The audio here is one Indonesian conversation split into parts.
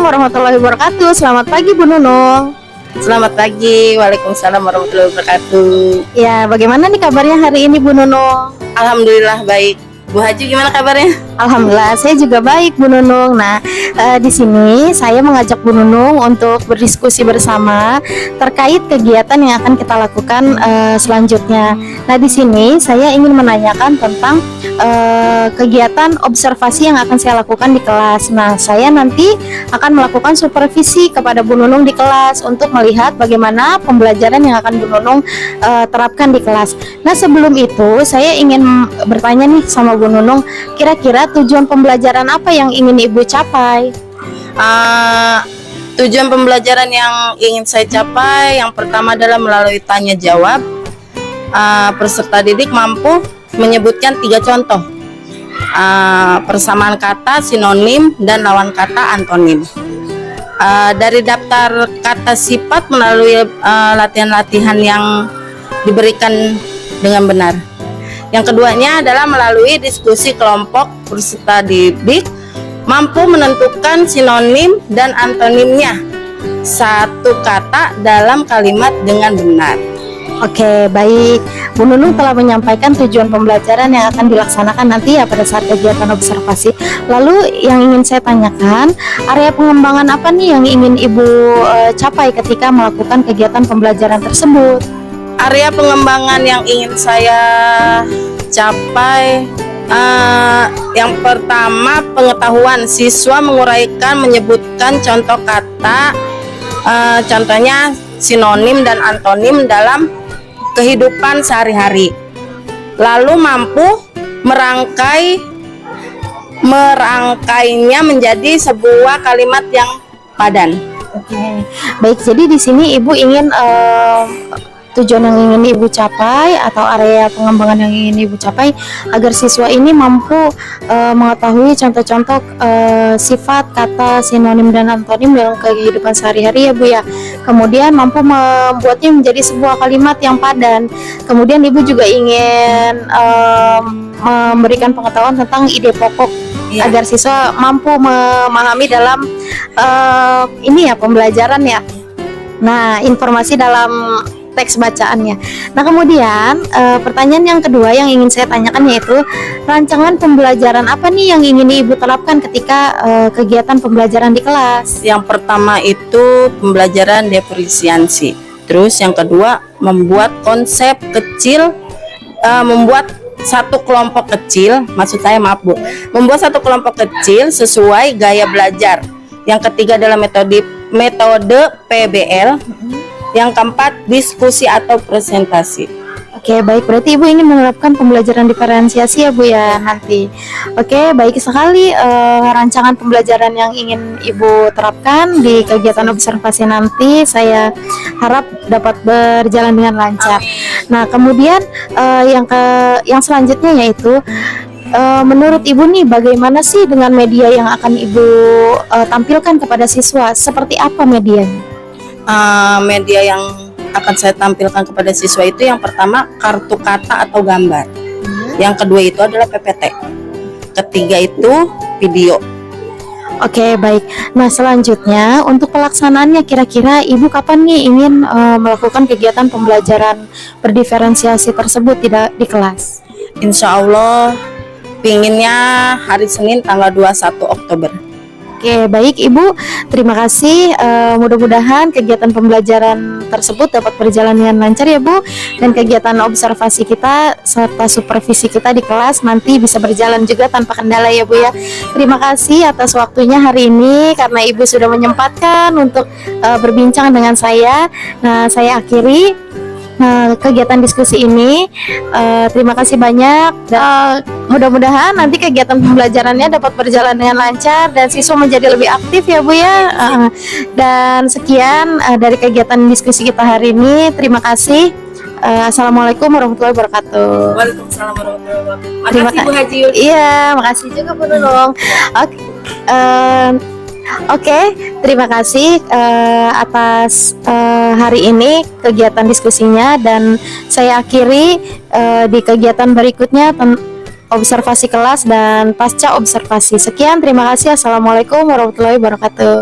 warahmatullahi wabarakatuh. Selamat pagi Bu Nunung. Selamat pagi, waalaikumsalam warahmatullahi wabarakatuh. Ya, bagaimana nih kabarnya hari ini Bu Nunung? Alhamdulillah baik. Bu Haji gimana kabarnya? Alhamdulillah, saya juga baik Bu Nunung. Nah, di sini saya mengajak Bu Nunung untuk berdiskusi bersama terkait kegiatan yang akan kita lakukan selanjutnya. Nah, di sini saya ingin menanyakan tentang kegiatan observasi yang akan saya lakukan di kelas. Nah, saya nanti akan melakukan supervisi kepada Bu Nunung di kelas untuk melihat bagaimana pembelajaran yang akan Bu Nunung terapkan di kelas. Nah, sebelum itu saya ingin bertanya nih sama Bu Nunung, kira-kira tujuan pembelajaran apa yang ingin Ibu capai? Tujuan pembelajaran yang ingin saya capai yang pertama adalah melalui tanya jawab. Peserta didik mampu menyebutkan 3 contoh persamaan kata, sinonim, dan lawan kata antonim. Dari daftar kata sifat melalui latihan-latihan yang diberikan dengan benar. Yang keduanya adalah melalui diskusi kelompok, peserta didik mampu menentukan sinonim dan antonimnya satu kata dalam kalimat dengan benar. Oke, baik. Bu Nunung telah menyampaikan tujuan pembelajaran yang akan dilaksanakan nanti ya pada saat kegiatan observasi. Lalu yang ingin saya tanyakan, area pengembangan apa nih yang ingin Ibu capai ketika melakukan kegiatan pembelajaran tersebut? Area pengembangan yang ingin saya capai, yang pertama pengetahuan. Siswa menguraikan, menyebutkan contoh kata, contohnya sinonim dan antonim dalam kehidupan sehari-hari. Lalu mampu merangkainya menjadi sebuah kalimat yang padan. Oke, baik. Jadi di sini Ibu ingin tujuan yang ingin Ibu capai atau area pengembangan yang ingin Ibu capai agar siswa ini mampu mengetahui contoh-contoh sifat, kata, sinonim, dan antonim dalam kehidupan sehari-hari ya Bu ya. Kemudian mampu membuatnya menjadi sebuah kalimat yang padan. Kemudian Ibu juga ingin memberikan pengetahuan tentang ide pokok agar siswa mampu memahami dalam ini ya pembelajaran ya. Nah, informasi dalam teks bacaannya. Nah, kemudian pertanyaan yang kedua yang ingin saya tanyakan yaitu rancangan pembelajaran apa nih yang ingin Ibu terapkan ketika kegiatan pembelajaran di kelas? Yang pertama itu pembelajaran diferensiasi. Terus yang kedua membuat konsep kecil, membuat satu kelompok kecil, maksud saya maaf Bu, membuat satu kelompok kecil sesuai gaya belajar. Yang ketiga adalah metode PBL. Yang keempat, diskusi atau presentasi. Oke, baik. Berarti Ibu ingin menerapkan pembelajaran diferensiasi ya Bu ya nanti. Oke, baik sekali rancangan pembelajaran yang ingin Ibu terapkan di kegiatan observasi nanti saya harap dapat berjalan dengan lancar. Nah, kemudian yang selanjutnya yaitu menurut Ibu nih bagaimana sih dengan media yang akan Ibu tampilkan kepada siswa? Seperti apa medianya? Media yang akan saya tampilkan kepada siswa itu yang pertama kartu kata atau gambar, yang kedua itu adalah PPT, ketiga itu video. Oke, baik. Nah, selanjutnya untuk pelaksanaannya kira-kira Ibu kapan nih ingin melakukan kegiatan pembelajaran berdiferensiasi tersebut di kelas? Insya Allah pinginnya hari Senin tanggal 21 Oktober. Oke, baik Ibu, terima kasih. Mudah-mudahan kegiatan pembelajaran tersebut dapat berjalan dengan lancar ya Bu, dan kegiatan observasi kita serta supervisi kita di kelas nanti bisa berjalan juga tanpa kendala ya Bu ya. Terima kasih atas waktunya hari ini karena Ibu sudah menyempatkan untuk berbincang dengan saya. Nah, saya akhiri kegiatan diskusi ini. Terima kasih banyak. Mudah-mudahan nanti kegiatan pembelajarannya dapat berjalan dengan lancar dan siswa menjadi lebih aktif ya Bu ya. Dan sekian dari kegiatan diskusi kita hari ini. Terima kasih. Assalamualaikum warahmatullahi wabarakatuh. Waalaikumsalam warahmatullahi wabarakatuh. Makasih Bu Haji. Iya, makasih juga Bu Nunung. Oke, terima kasih atas hari ini kegiatan diskusinya, dan saya akhiri di kegiatan berikutnya observasi kelas dan pasca observasi. Sekian, terima kasih. Assalamualaikum warahmatullahi wabarakatuh.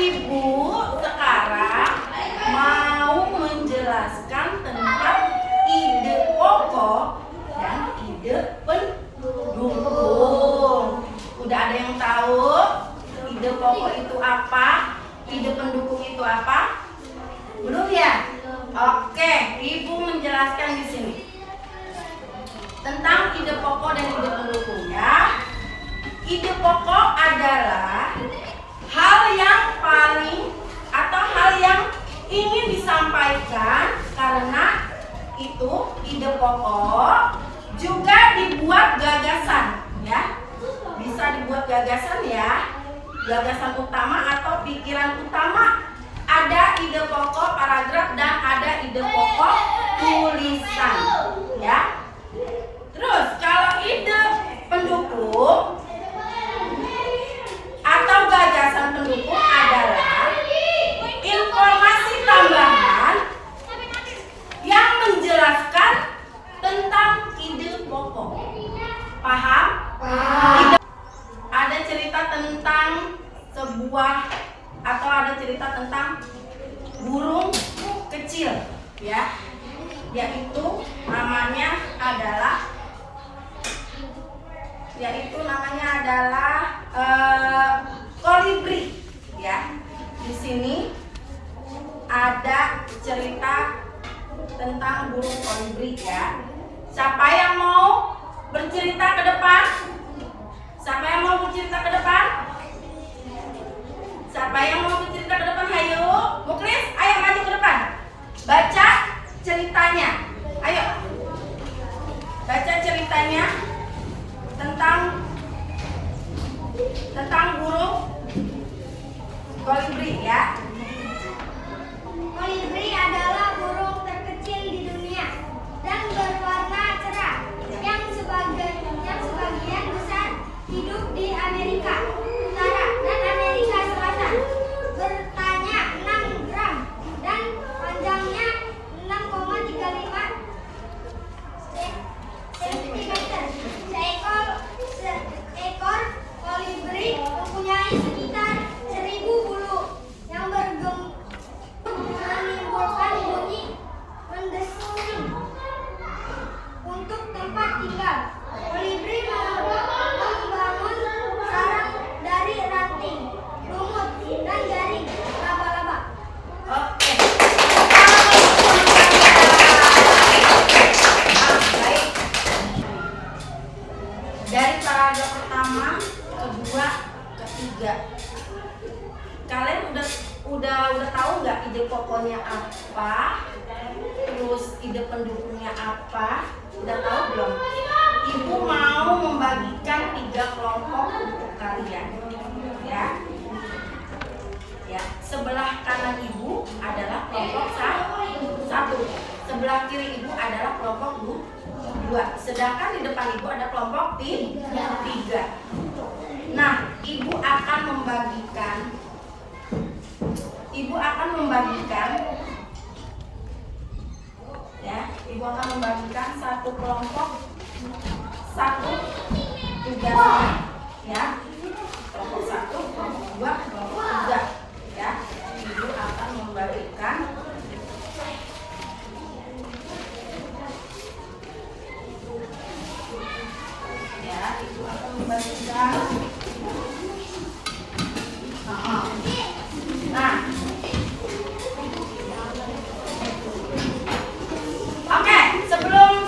Ibu sekarang mau menjelaskan tentang ide pokok dan ide pendukung. Udah ada yang tahu ide pokok itu apa? Ide pendukung itu apa? Belum ya? Oke, Ibu menjelaskan di sini tentang ide pokok dan ide pendukung ya. Ide pokok adalah hal yang paling atau hal yang ingin disampaikan, karena itu ide pokok juga dibuat gagasan ya. Bisa dibuat gagasan ya, gagasan utama atau pikiran utama. Ada ide pokok paragraf dan ada ide pokok tulisan ya. Terus kalau ide pendukung atau gagasan pendukung adalah informasi tambahan yang menjelaskan tentang ide pokok. Paham? Ada cerita tentang sebuah atau ada cerita tentang burung kecil ya, yaitu namanya adalah kolibri ya. Di sini ada cerita tentang burung kolibri ya. Siapa yang mau bercerita ke depan? Siapa yang mau bercerita ke depan? Siapa yang mau bercerita ke depan? Ayo, Muklis, ayo maju ke depan. Baca ceritanya. Ayo. Baca ceritanya tentang burung kolibri ya. Kolibri adalah burung terkecil di dunia dan berwarna cerah yang sebagian besar hidup di Amerika Utara dan Amerika Selatan. Beratnya 6 gram dan panjangnya 6,35 cm. Seekor kolibri mempunyai sekitar 1000 bulu yang menimbulkan bunyi mendesing untuk tempat tinggal. Kolibri membangun sarang dari ranting, lumut, dan jaring laba-laba. Oke. Baik. Dari paragraf pertama, kedua, ketiga, kalian udah tahu nggak ide pokoknya apa? Terus ide pendukungnya apa? Udah tahu belum? Ibu mau membagikan 3 kelompok untuk kalian, ya. Ya, sebelah kanan ibu adalah kelompok 1, sebelah kiri ibu adalah kelompok 2, sedangkan di depan ibu ada kelompok 3. Nah, ibu akan membagikan satu kelompok, satu tugasnya ya. Kelompok 1, kelompok 2, kelompok 3 ya. Ibu akan membagikan Nah, oke, sebelum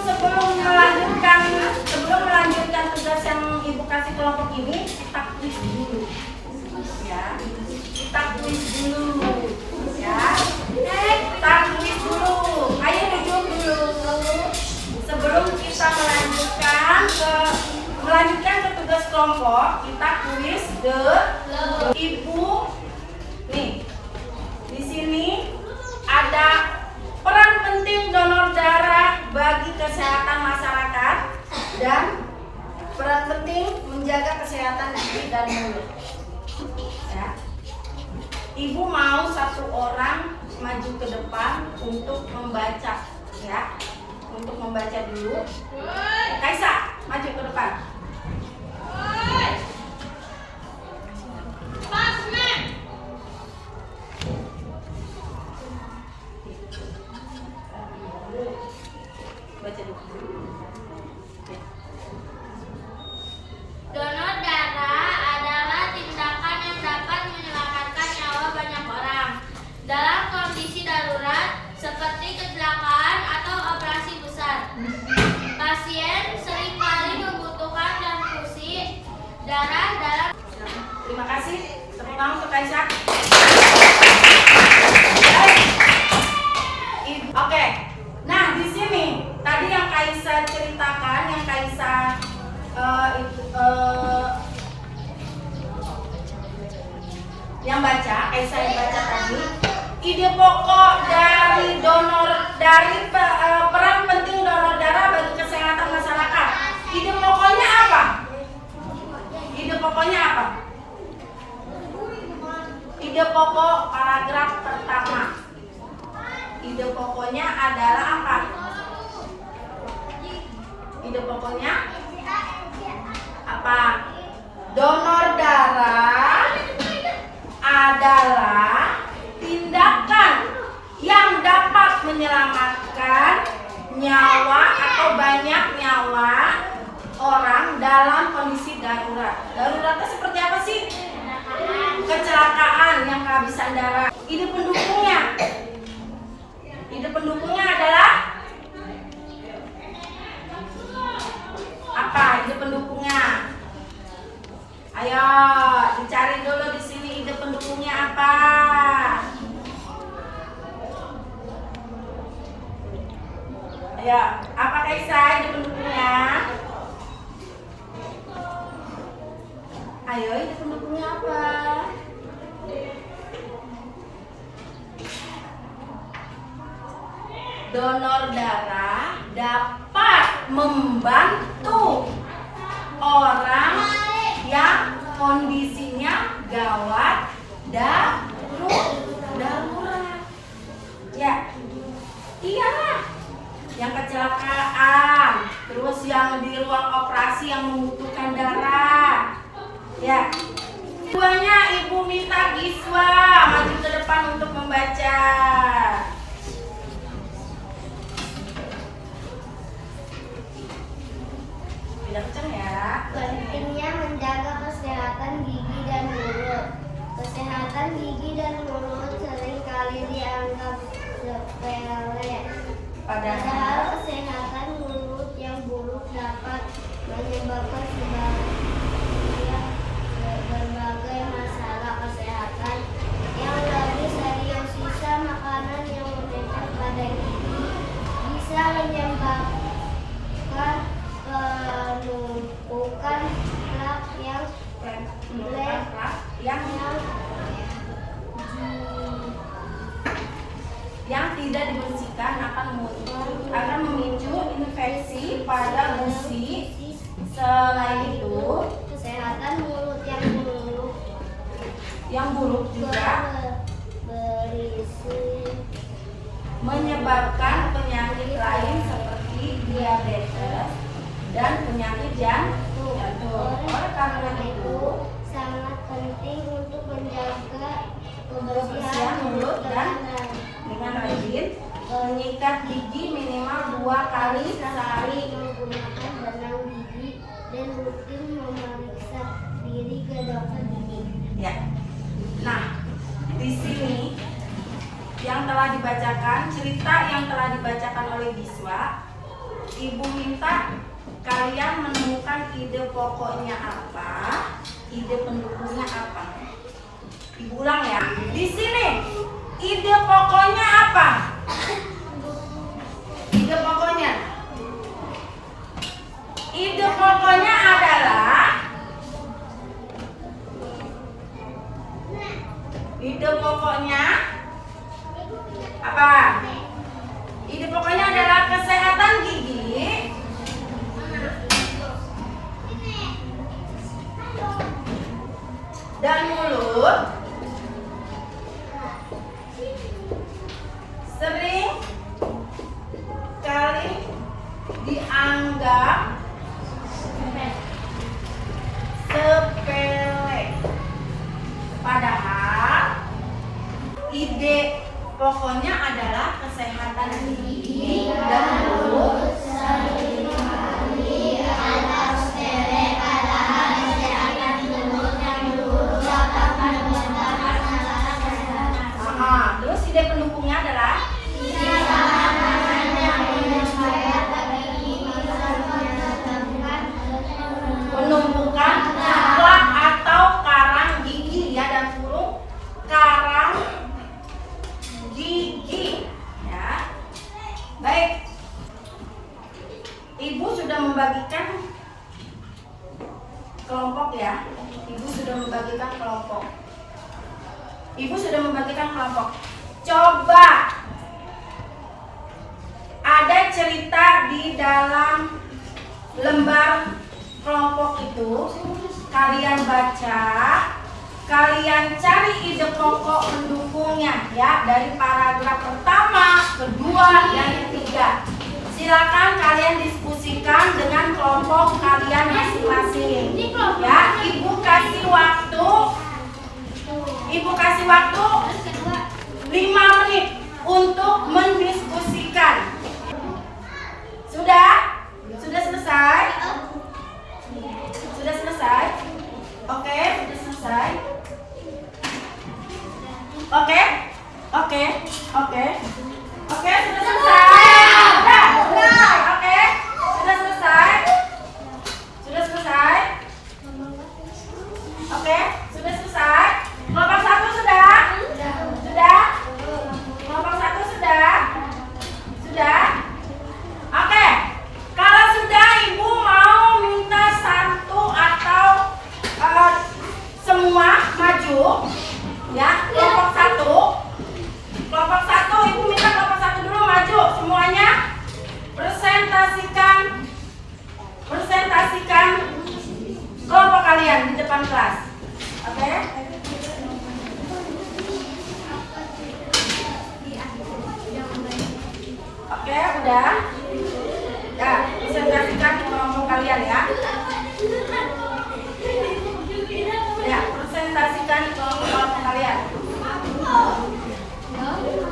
melanjutkan tugas yang ibu kasih kelompok ini, kita kuis dulu, ya. Kita kuis dulu, ya. Kita kuis dulu. Ayo duduk dulu. Sebelum kita melanjutkan ke tugas kelompok, kita kuis ibu. Nih, di sini ada peran penting donor darah bagi kesehatan masyarakat dan peran penting menjaga kesehatan gigi dan mulut. Ya. Ibu mau 1 orang maju ke depan untuk membaca, ya. Untuk membaca dulu. Kaisa, maju ke depan. tangan untuk Kaisa. Oke. Nah, di sini tadi yang Kaisa ceritakan, yang Kaisa yang baca, Kaisa yang baca tadi, ide pokok dari peran penting donor darah bagi kesehatan masyarakat. Ide pokoknya apa? Ide pokoknya apa? Ide pokok paragraf pertama. Ide pokoknya adalah apa? Ide pokoknya apa? Donor darah adalah tindakan yang dapat menyelamatkan nyawa atau banyak nyawa orang dalam kondisi darurat. Daruratnya seperti apa sih? Kecelakaan yang kehabisan darah. Ide pendukungnya. Ide pendukungnya adalah apa? Ide pendukungnya. Ayo, dicari dulu di sini ide pendukungnya apa? Ayo, apa Kaisa ide pendukungnya? Ayo, ide pendukungnya apa? Donor darah dapat membantu orang yang kondisinya gawat darurat. Ya, iyalah. Yang kecelakaan, terus yang di ruang operasi yang membutuhkan darah. Ya. Keduanya Ibu minta Giswa maju ke depan untuk membaca. Tidak kencang ya. Pentingnya menjaga kesehatan gigi dan mulut. Kesehatan gigi dan mulut seringkali dianggap sepele. Padahal kesehatan mulut yang buruk dapat menyebabkan berbagai masalah kesehatan yang lebih serius. Sisa makanan yang menempel pada gigi bisa menyebabkan penumpukan plak yang tidak dibersihkan akan memicu infeksi pada gusi. Selain itu, kesehatan mulut yang buruk juga berisi menyebabkan penyakit lain seperti diabetes dan penyakit jantung. Oleh karena itu, sangat penting untuk menjaga kebersihan mulut dan dengan rajin menyikat gigi minimal 2 kali sehari. Menggunakan benang gigi dan rutin memeriksa diri ke dokter gigi. Ya. Nah, di sini yang telah dibacakan, cerita yang telah dibacakan oleh Giswa, Ibu minta kalian menemukan ide pokoknya apa, ide pendukungnya apa. Ibu ulang ya. Di sini ide pokoknya apa? Ide pokoknya. Ide pokoknya adalah ide pokoknya apa? Ide pokoknya adalah kesehatan gigi dan mulut sering kali dianggap sepele. Padahal ide pokoknya adalah kesehatan gigi dan mulut terus ide pendukungnya adalah penumpukan plak atau karang gigi ya dan mulut membagikan kelompok. Coba ada cerita di dalam lembar kelompok itu, kalian baca, kalian cari ide pokok pendukungnya ya, dari paragraf pertama, kedua, dan ketiga. Silakan kalian diskusikan dengan kelompok kalian masing-masing. Ya, Ibu kasih waktu 5 menit untuk mendiskusikan. Sudah? Sudah selesai? Sudah selesai? Oke, sudah selesai. Oke, sudah selesai. Oke, sudah selesai. Sudah selesai. Oke, sudah selesai. Kelompok 1 sudah? Sudah? Kelompok 1 sudah? Sudah? Oke. Kalau sudah, Ibu mau minta satu atau semua maju. Ya, kelompok 1. Kelompok 1, Ibu minta kelompok 1 dulu maju semuanya. Presentasikan kelompok kalian di depan kelas. Oke? Oke, udah. Ya, presentasikan kelompok kalian ya. Ya, presentasikan kelompok kalian.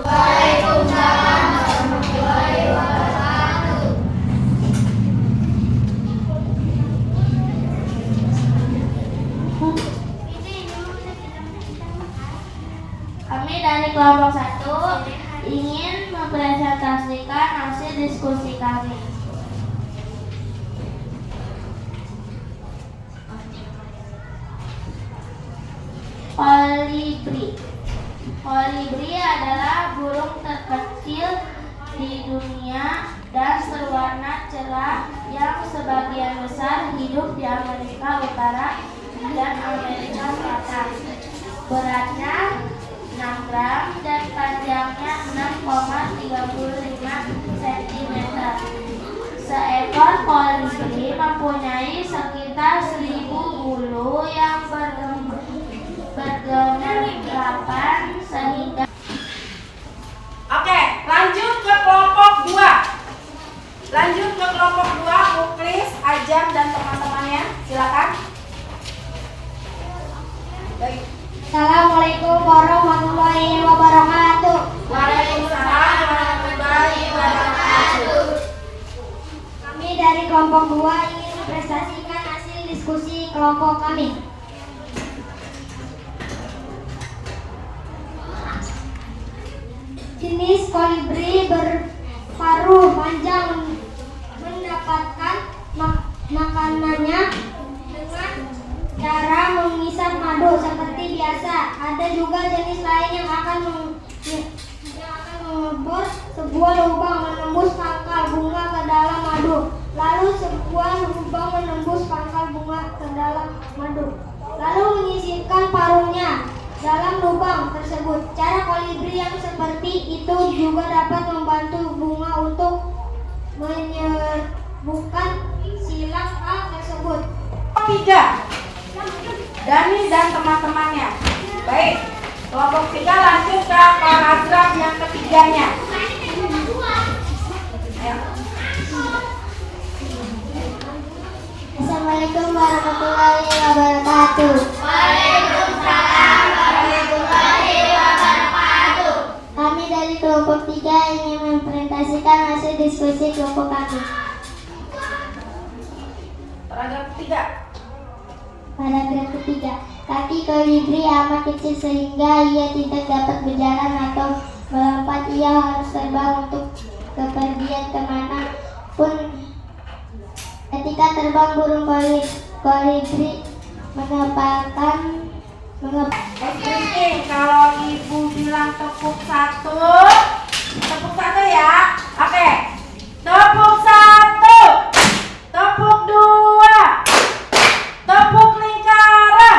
Waalaikumsalam warahmatullahi wabarakatuh. Kami dari kelompok 1 ingin mempresentasikan hasil diskusi kami. Kolibri. Kolibri adalah burung terkecil di dunia dan berwarna cerah yang sebagian besar hidup di Amerika Utara dan Amerika Selatan. Beratnya 6 gram dan panjangnya 6,35 cm. Seekor kolibri mempunyai sekitar 1000 bulu yang bergemerlapan sehingga. Oke, lanjut ke kelompok 2. Lanjut ke kelompok 2, Muklis, Ajam dan teman-temannya. Silakan. Baik. Assalamualaikum warahmatullahi wabarakatuh. Waalaikumsalam warahmatullahi wabarakatuh. Kami dari kelompok 2 ingin mempresentasikan hasil diskusi kelompok kami. Jenis kolibri berparuh panjang mendapatkan makanannya dengan cara mengisap madu seperti biasa. Ada juga jenis lain yang akan mengebor sebuah lubang menembus pangkal bunga ke dalam madu. Lalu sebuah lubang menembus pangkal bunga ke dalam madu. Lalu menyisipkan paruhnya dalam lubang tersebut. Cara kolibri yang seperti itu juga dapat membantu bunga untuk menyembuhkan silak hal tersebut. 3. Dani dan teman-temannya. Baik, kelompok 3 lanjut ke paragraf yang ketiganya. Ayo. Assalamualaikum warahmatullahi wabarakatuh. Waalaikumsalam warahmatullahi wabarakatuh. Kami dari kelompok 3 ingin mempresentasikan hasil diskusi kelompok kami. Paragraf 3. Paragraf ketiga, kaki kolibri amat kecil sehingga ia tidak dapat berjalan atau melompat. Ia harus terbang untuk kepergian kemana pun. Ketika terbang, burung kolibri menepakkan kalau ibu bilang tepuk 1 ya. Oke. Tepuk 1, tepuk 2, tepuk lingkaran.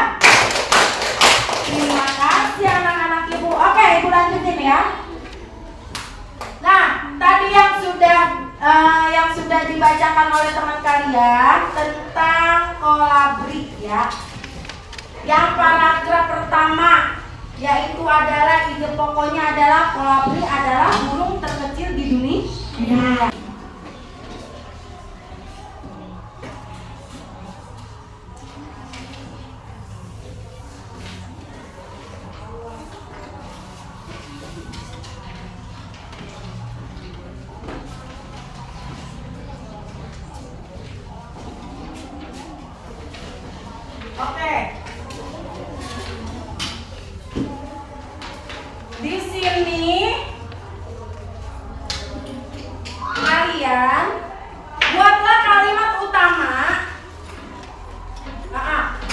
Terima kasih anak-anak ibu. Oke. dibacakan oleh teman kalian tentang kolabrik ya. Yang paragraf pertama yaitu adalah ide pokoknya adalah kolibri adalah burung terkecil di dunia. Oke. Di sini kalian buatlah kalimat utama.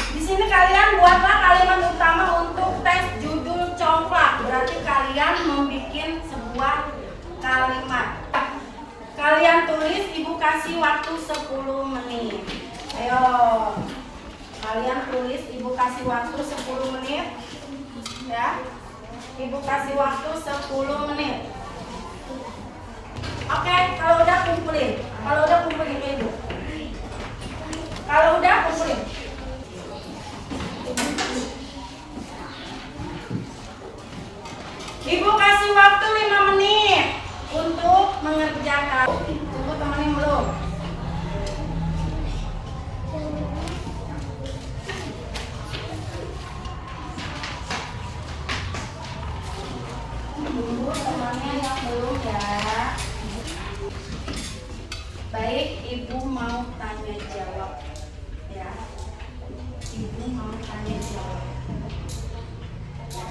Di sini kalian buatlah kalimat utama untuk tes judul congklak. Berarti kalian membuat sebuah kalimat. Kalian tulis, ibu kasih waktu 10 menit. Ayo. Kalian tulis, ibu kasih waktu 10 menit. Ya. Ibu kasih waktu 10 menit. Oke, kalau udah kumpulin. Kalau udah kumpulin ke ibu. Kalau udah kumpulin. Ibu kasih waktu 5 menit untuk mengerjakan. Tunggu temenin belum? Tunggu temannya yang belum ya. Baik, ibu mau tanya jawab ya. Ibu mau tanya jawab ya.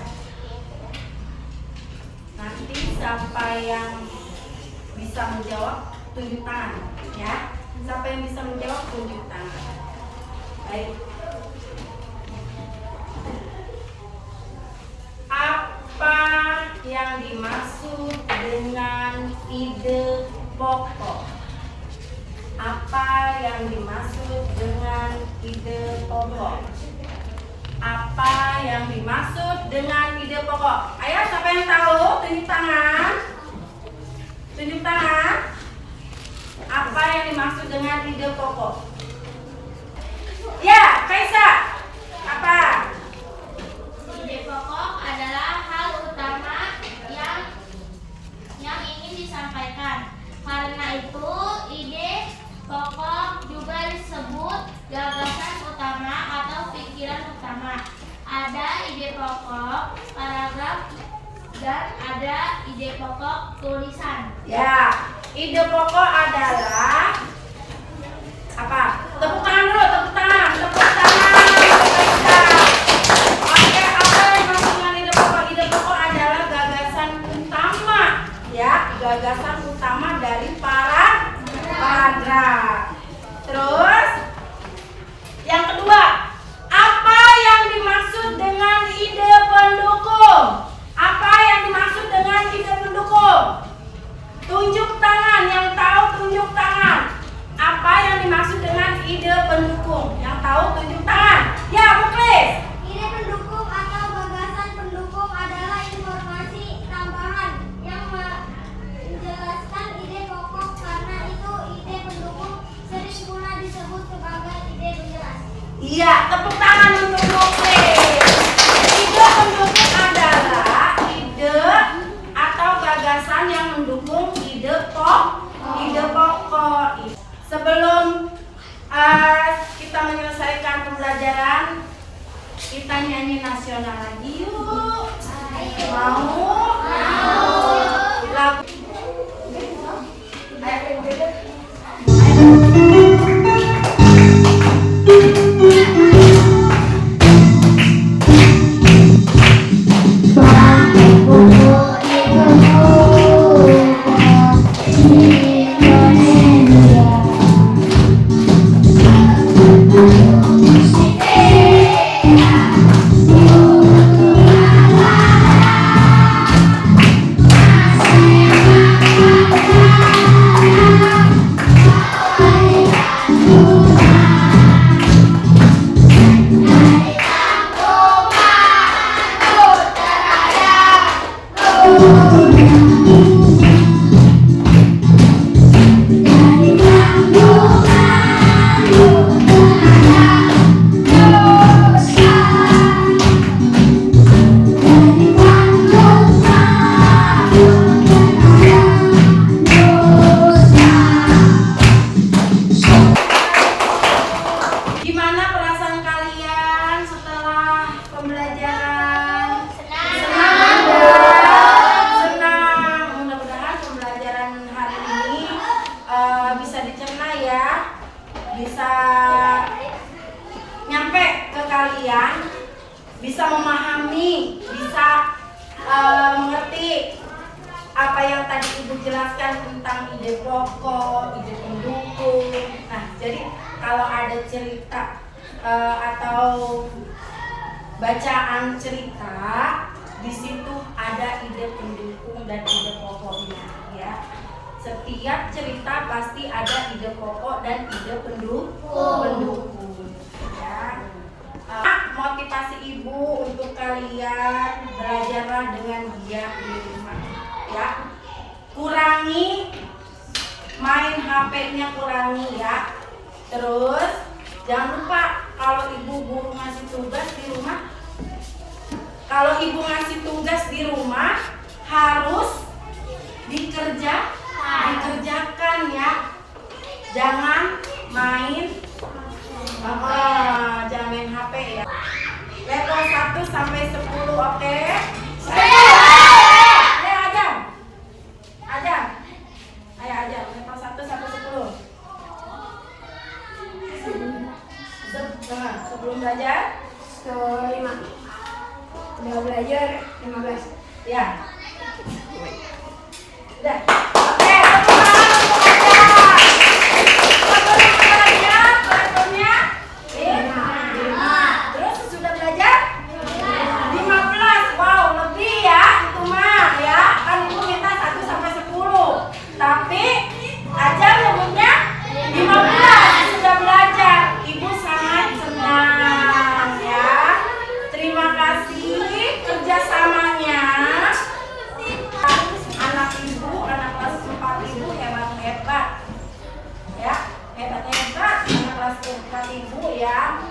Nanti siapa yang bisa menjawab tunjuk tangan ya. Siapa yang bisa menjawab tunjuk tangan. Baik. Apa yang dimaksud dengan ide pokok? Apa yang dimaksud dengan ide pokok? Apa yang dimaksud dengan ide pokok? Ayo, siapa yang tahu? Tunjuk tangan. Tunjuk tangan. Apa yang dimaksud dengan ide pokok? Ya, Kaisa. Apa? Ide pokok adalah hal utama yang ingin disampaikan. Karena itu, ide pokok juga disebut gagasan utama atau pikiran utama. Ada ide pokok paragraf dan ada ide pokok tulisan. Ya, ide pokok adalah apa? Tepuk tangan dulu, tepuk tangan, tepuk tangan. Oke, apa yang dimaksud dengan ide pokok? Ide pokok adalah gagasan utama, ya, gagasan utama dari paragraf. Terus, yang kedua, apa yang dimaksud dengan ide pendukung? Apa yang dimaksud dengan ide pendukung? Tunjuk tangan, yang tahu tunjuk tangan. Apa yang dimaksud dengan ide pendukung? Yang tahu tunjuk tangan. Ya, Muklis. Ide pendukung atau gagasan pendukung adalah informasi tambahan yang menjelaskan ide pokok. Karena itu ide pendukung sering pula disebut sebagai ide penjelas. Iya, tepuk tangan untuk Muklis. Ide pendukung adalah ide atau gagasan yang mendukung ide pokok. Sebelum kita menyelesaikan pembelajaran, kita nyanyi nasional lagi yuk. Mau? Lagu. menjelaskan tentang ide pokok, ide pendukung. Nah, jadi kalau ada cerita atau bacaan cerita, di situ ada ide pendukung dan ide pokoknya, ya. Setiap cerita pasti ada ide pokok dan ide pendukung, ya. Motivasi ibu untuk kalian belajarlah dengan giat di rumah, ya. Kurangi main HP-nya, kurangi ya. Terus jangan lupa kalau ibu guru ngasih tugas di rumah, kalau ibu ngasih tugas di rumah harus dikerjakan ya. Jangan main jangan main HP ya. Level 1 sampai 10, oke? Ayo level 1 sampai 10. Sebelum belajar? 5. Udah belajar 15. Ya. Udah. Oke, sebelum belajar levelnya 5. Terus sesudah belajar 15. Wow, lebih ya itu mah ya. Kan ibu minta 1 sampai 10. Tapi ajar nyebutnya 15. Sudah belajar. Ibu sangat senang ya. Terima kasih kerjasamanya. Anak ibu, anak kelas 4 ibu hebat-hebat ya, hebat-hebat anak kelas 4 ibu ya.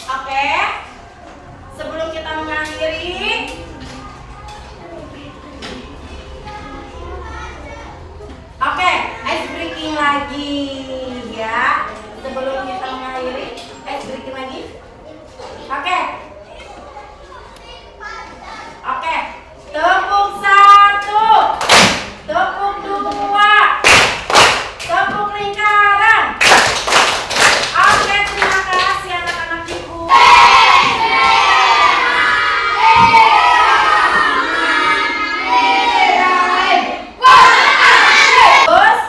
Oke, sebelum kita mengakhiri, oke, ice breaking lagi ya. Sebelum kita mengakhiri, ice breaking lagi. Oke. Oke. Tepuk 1. Tepuk 2. Tepuk lingkaran. Oke, terima kasih anak-anak ibu. Terus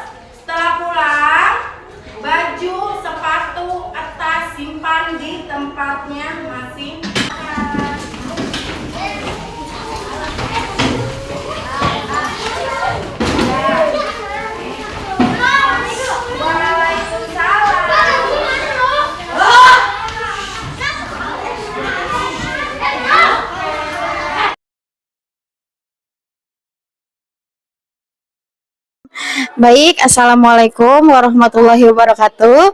setelah pulang, baju, sepatu, tas simpan di tempatnya masing. Baik, Assalamualaikum warahmatullahi wabarakatuh.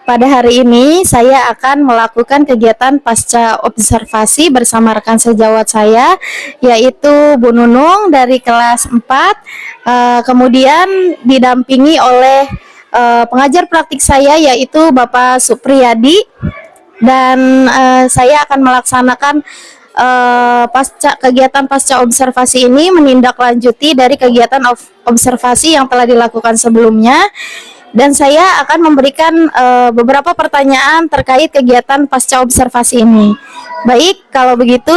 Pada hari ini saya akan melakukan kegiatan pasca observasi bersama rekan sejawat saya, yaitu Bu Nunung dari kelas 4, kemudian didampingi oleh pengajar praktik saya, yaitu Bapak Supriyadi, dan saya akan melaksanakan kegiatan pasca observasi ini menindaklanjuti dari kegiatan observasi yang telah dilakukan sebelumnya, dan saya akan memberikan beberapa pertanyaan terkait kegiatan pasca observasi ini. Baik, kalau begitu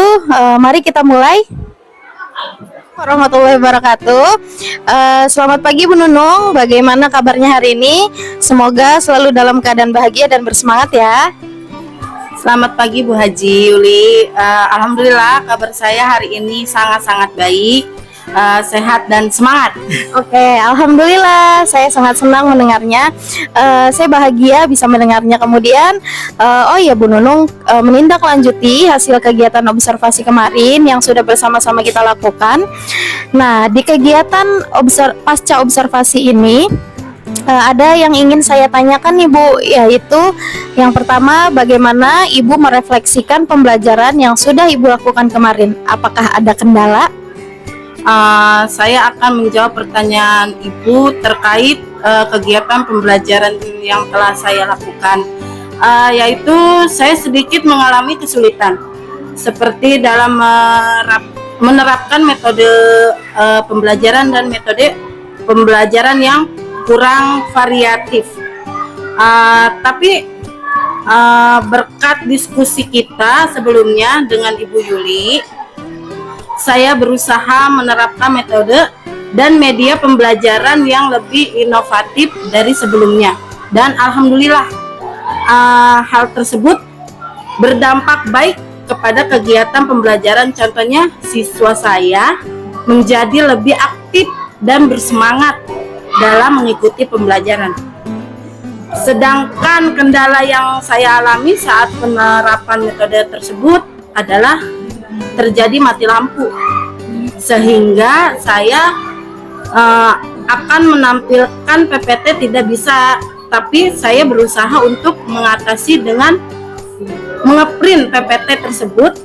mari kita mulai. Warahmatullahi wabarakatuh. Selamat pagi Bu Nunung, bagaimana kabarnya hari ini? Semoga selalu dalam keadaan bahagia dan bersemangat ya. Selamat pagi Bu Haji Yuli. Alhamdulillah kabar saya hari ini sangat-sangat baik, sehat dan semangat. Oke, alhamdulillah saya sangat senang mendengarnya. Saya bahagia bisa mendengarnya. Kemudian, oh ya Bu Nunung, menindaklanjuti hasil kegiatan observasi kemarin yang sudah bersama-sama kita lakukan. Nah, di kegiatan pasca observasi ini, ada yang ingin saya tanyakan nih Bu, yaitu yang pertama, bagaimana Ibu merefleksikan pembelajaran yang sudah Ibu lakukan kemarin? Apakah ada kendala? Saya akan menjawab pertanyaan Ibu terkait kegiatan pembelajaran yang telah saya lakukan, yaitu saya sedikit mengalami kesulitan seperti dalam menerapkan metode pembelajaran dan metode pembelajaran yang kurang variatif. Tapi berkat diskusi kita sebelumnya dengan Ibu Yuli, saya berusaha menerapkan metode dan media pembelajaran yang lebih inovatif dari sebelumnya. Dan alhamdulillah hal tersebut berdampak baik kepada kegiatan pembelajaran. Contohnya, siswa saya menjadi lebih aktif dan bersemangat dalam mengikuti pembelajaran. Sedangkan kendala yang saya alami saat penerapan metode tersebut adalah terjadi mati lampu, sehingga saya akan menampilkan PPT tidak bisa, tapi saya berusaha untuk mengatasi dengan mengeprint PPT tersebut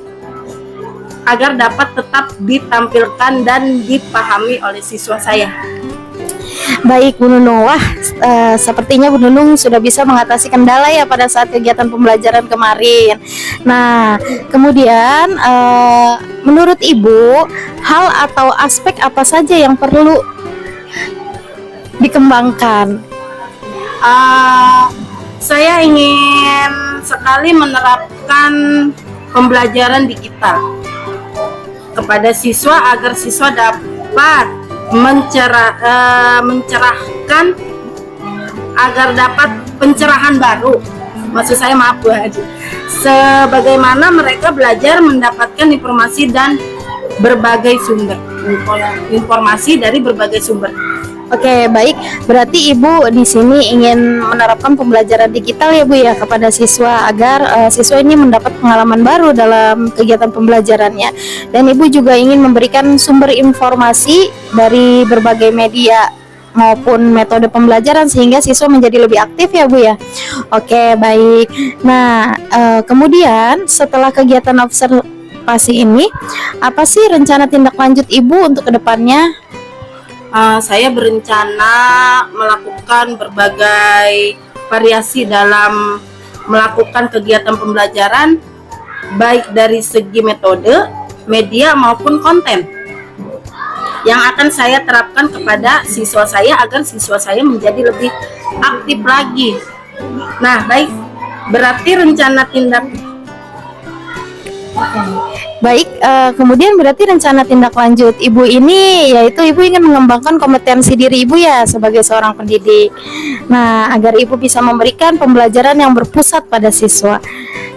agar dapat tetap ditampilkan dan dipahami oleh siswa saya. Baik Bu Nunung, wah sepertinya Bu Nunung sudah bisa mengatasi kendala ya pada saat kegiatan pembelajaran kemarin. Nah, kemudian menurut Ibu, hal atau aspek apa saja yang perlu dikembangkan? Saya ingin sekali menerapkan pembelajaran digital kepada siswa agar siswa dapat mencerahkan, agar dapat pencerahan baru. Maksud saya, maaf Bu Haji, sebagaimana mereka belajar mendapatkan informasi dan berbagai sumber informasi dari berbagai sumber. Oke, baik. Berarti Ibu di sini ingin menerapkan pembelajaran digital ya Bu ya kepada siswa agar siswa ini mendapat pengalaman baru dalam kegiatan pembelajarannya. Dan Ibu juga ingin memberikan sumber informasi dari berbagai media maupun metode pembelajaran sehingga siswa menjadi lebih aktif ya Bu ya. Oke, baik. Nah, kemudian setelah kegiatan observasi ini, apa sih rencana tindak lanjut Ibu untuk kedepannya? Saya berencana melakukan berbagai variasi dalam melakukan kegiatan pembelajaran, baik dari segi metode, media maupun konten yang akan saya terapkan kepada siswa saya agar siswa saya menjadi lebih aktif lagi. Nah, baik, berarti rencana tindak Baik, kemudian berarti rencana tindak lanjut Ibu ini yaitu Ibu ingin mengembangkan kompetensi diri Ibu ya sebagai seorang pendidik. Nah, agar Ibu bisa memberikan pembelajaran yang berpusat pada siswa.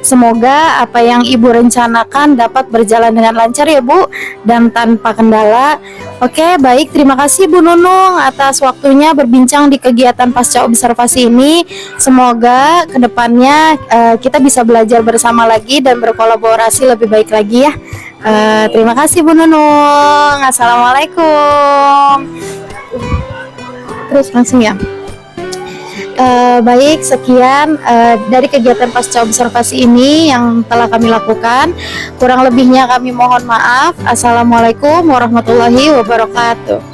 Semoga apa yang Ibu rencanakan dapat berjalan dengan lancar ya Bu dan tanpa kendala. Oke, baik, terima kasih Bu Nunung atas waktunya berbincang di kegiatan pasca observasi ini. Semoga kedepannya kita bisa belajar bersama lagi dan berkolaborasi lebih baik lagi ya. Terima kasih Bu Nunung. Assalamualaikum. Terus langsung ya. Baik, sekian dari kegiatan pasca observasi ini yang telah kami lakukan. Kurang lebihnya kami mohon maaf. Assalamualaikum warahmatullahi wabarakatuh.